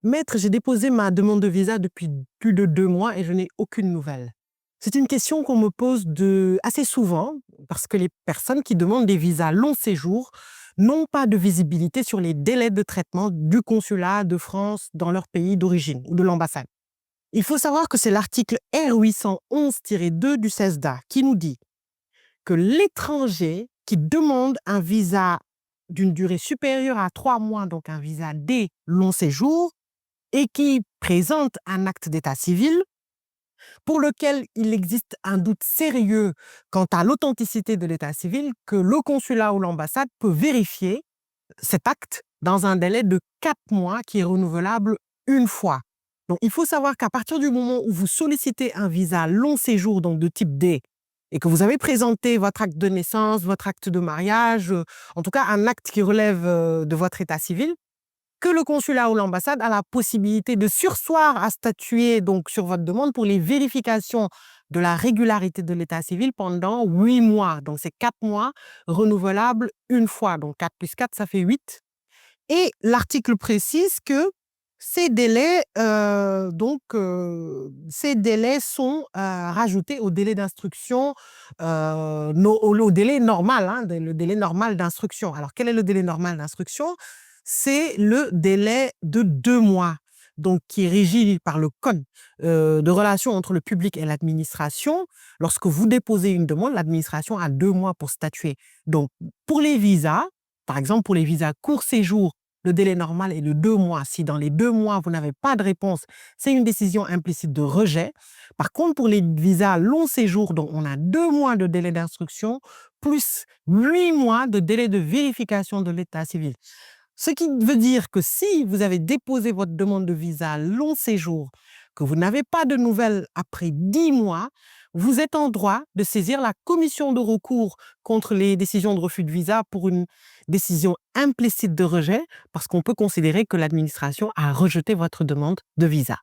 Maître, j'ai déposé ma demande de visa depuis plus de 2 mois et je n'ai aucune nouvelle. C'est une question qu'on me pose assez souvent parce que les personnes qui demandent des visas long séjour n'ont pas de visibilité sur les délais de traitement du consulat de France dans leur pays d'origine ou de l'ambassade. Il faut savoir que c'est l'article R811-2 du CESDA qui nous dit que l'étranger qui demande un visa d'une durée supérieure à 3 mois, donc un visa D long séjour, et qui présente un acte d'état civil pour lequel il existe un doute sérieux quant à l'authenticité de l'état civil, que le consulat ou l'ambassade peut vérifier cet acte dans un délai de 4 mois qui est renouvelable une fois. Donc il faut savoir qu'à partir du moment où vous sollicitez un visa long séjour, donc de type D, et que vous avez présenté votre acte de naissance, votre acte de mariage, en tout cas un acte qui relève de votre état civil, que le consulat ou l'ambassade a la possibilité de surseoir à statuer donc sur votre demande pour les vérifications de la régularité de l'état civil pendant 8 mois. Donc c'est 4 mois renouvelables une fois. Donc 4 plus 4, ça fait 8. Et l'article précise que ces délais sont rajoutés au délai d'instruction, au délai normal, hein, le délai normal d'instruction. Alors, quel est le délai normal d'instruction? C'est le délai de 2 mois, donc qui est régi par le code de relations entre le public et l'administration. Lorsque vous déposez une demande, l'administration a 2 mois pour statuer. Donc, pour les visas, par exemple, pour les visas court séjour, le délai normal est de 2 mois. Si dans les 2 mois, vous n'avez pas de réponse, c'est une décision implicite de rejet. Par contre, pour les visas long séjour, donc on a 2 mois de délai d'instruction, plus 8 mois de délai de vérification de l'état civil. Ce qui veut dire que si vous avez déposé votre demande de visa long séjour, que vous n'avez pas de nouvelles après 10 mois, vous êtes en droit de saisir la commission de recours contre les décisions de refus de visa pour une décision implicite de rejet, parce qu'on peut considérer que l'administration a rejeté votre demande de visa.